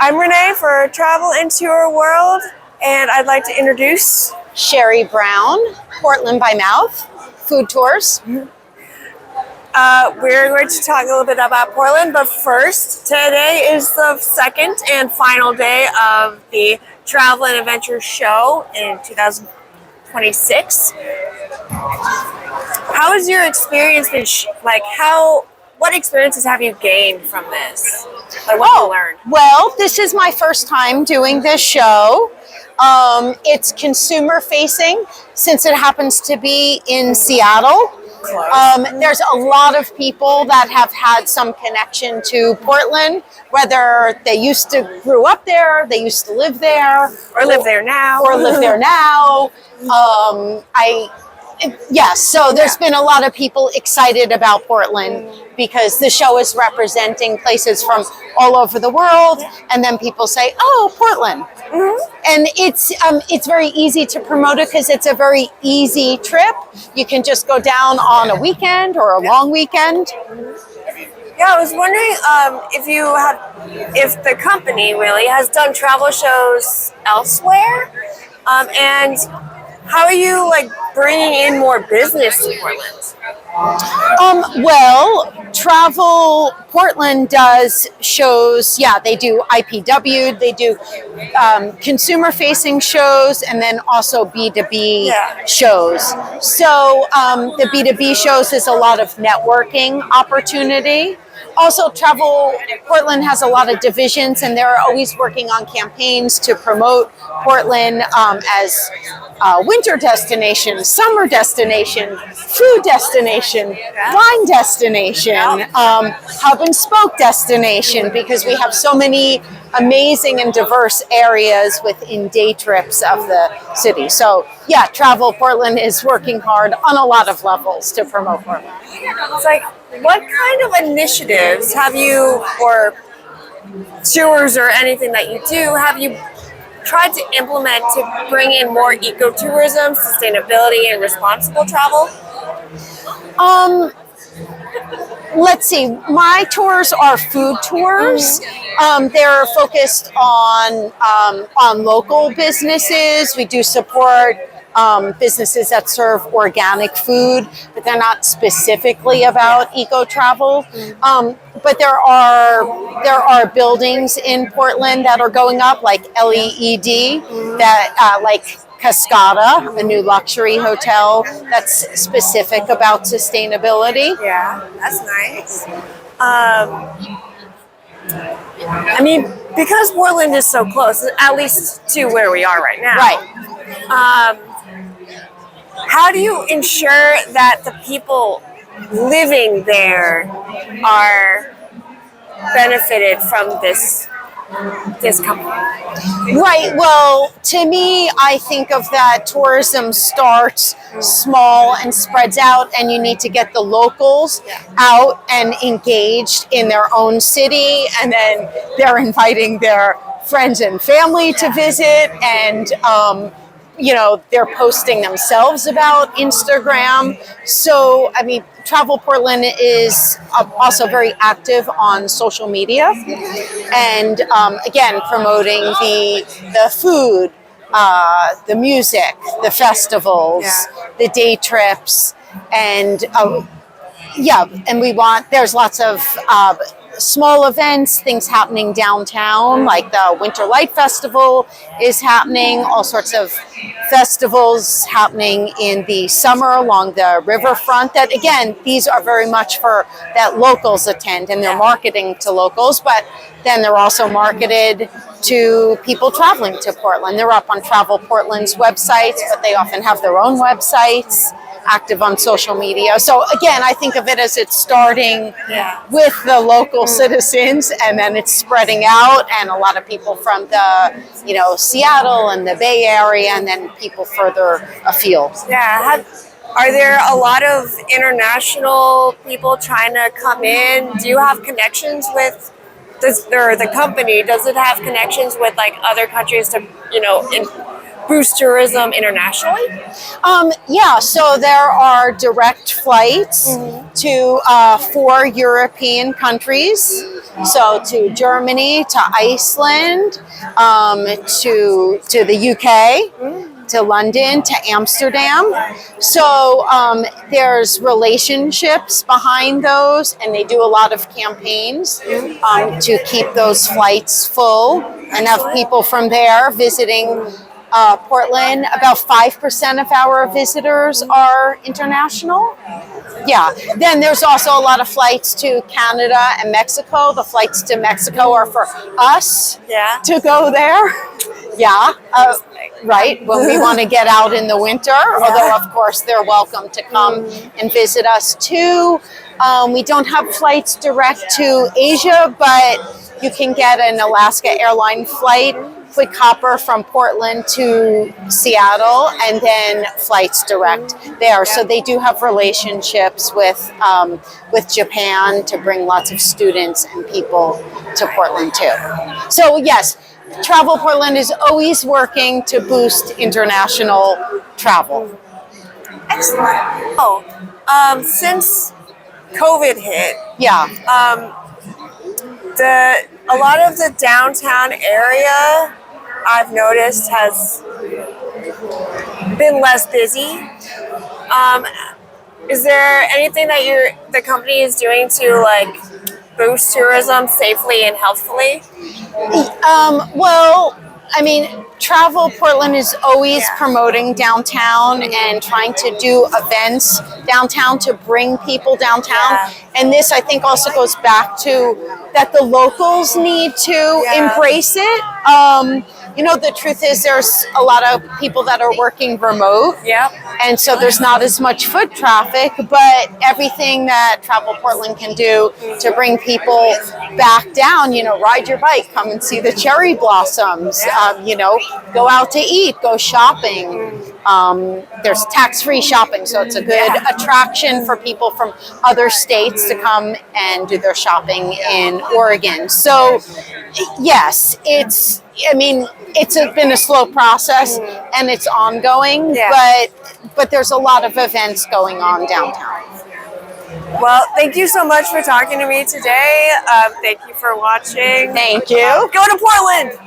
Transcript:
I'm Renee for Travel Into Your World, and I'd like to introduce Sherri Brown, Portland by Mouth, food tours. We're going to talk a little bit about Portland, but first, today is the second and final day of the Travel and Adventure Show in 2026. How has your experience been? What experiences have you gained from this? Like, what have you learned? Well, this is my first time doing this show. It's consumer facing since it happens to be in Seattle. There's a lot of people that have had some connection to Portland, whether they grew up there, they used to live there, Or live there now. So there's been a lot of people excited about Portland because the show is representing places from all over the world, and then people say, "Oh, Portland," and it's very easy to promote it because it's a very easy trip. You can just go down on a weekend or a long weekend. Yeah, I was wondering if the company really has done travel shows elsewhere, and how are you bringing in more business to Portland? Well, Travel Portland does shows. Yeah, they do IPW, they do consumer-facing shows, and then also B2B shows. So the B2B shows is a lot of networking opportunity. Also, Travel Portland has a lot of divisions, and they're always working on campaigns to promote Portland as winter destination, summer destination, food destination, wine destination, hub and spoke destination, because we have so many amazing and diverse areas within day trips of the city. So yeah, Travel Portland is working hard on a lot of levels to promote Portland. It's what kind of initiatives have you, or tours or anything that you do, have you tried to implement to bring in more ecotourism, sustainability, and responsible travel? Let's see. My tours are food tours. They're focused on local businesses. We do support businesses that serve organic food, but they're not specifically about eco travel. But there are buildings in Portland that are going up, like LEED, that like Cascada, a new luxury hotel that's specific about sustainability. Yeah, that's nice. Because Portland is so close, at least to where we are right now. Right. How do you ensure that the people living there are benefited from this company? Right. Well, to me, I think of that tourism starts small and spreads out, and you need to get the locals out and engaged in their own city, and then they're inviting their friends and family to visit, and they're posting themselves about Instagram. So, Travel Portland is also very active on social media, and again, promoting the food, the music, the festivals, the day trips, and there's lots of small events, things happening downtown, like the Winter Light Festival is happening, all sorts of festivals happening in the summer along the riverfront, that again, these are very much for that locals attend, and they're marketing to locals, but then they're also marketed to people traveling to Portland. They're up on Travel Portland's websites, but they often have their own websites, active on social media. So again, I think of it as it's starting with the local citizens, and then it's spreading out, and a lot of people from the Seattle and the Bay Area, and then people further afield. Yeah. Are there a lot of international people trying to come in? Do you have connections with the company? Does it have connections with other countries to boost tourism internationally? Yeah, so there are direct flights to 4 European countries. So to Germany, to Iceland, to the UK, to London, to Amsterdam. So there's relationships behind those, and they do a lot of campaigns to keep those flights full and have people from there visiting Portland. About 5% of our visitors are international. Yeah. Then there's also a lot of flights to Canada and Mexico. The flights to Mexico are for us to go there. Yeah. Right. When we want to get out in the winter, although of course they're welcome to come and visit us too. We don't have flights direct to Asia, but you can get an Alaska airline flight, quick hopper from Portland to Seattle, and then flights direct there. So they do have relationships with Japan to bring lots of students and people to Portland too. So yes, Travel Portland is always working to boost international travel. Excellent. Oh, since COVID hit, a lot of the downtown area I've noticed has been less busy. Is there anything that the company is doing to like boost tourism safely and healthfully? Well, I mean, Travel Portland is always promoting downtown and trying to do events downtown to bring people downtown. And this, I think, also goes back to that the locals need to embrace it. You know, the truth is there's a lot of people that are working remote. And so there's not as much foot traffic, but everything that Travel Portland can do to bring people back down, you know, ride your bike, come and see the cherry blossoms, you know, go out to eat, go shopping. There's tax-free shopping, so it's a good attraction for people from other states to come and do their shopping in Oregon. So yes, it's been a slow process and it's ongoing, but there's a lot of events going on downtown. Well, thank you so much for talking to me today. Thank you for watching. Thank you. Go to Portland!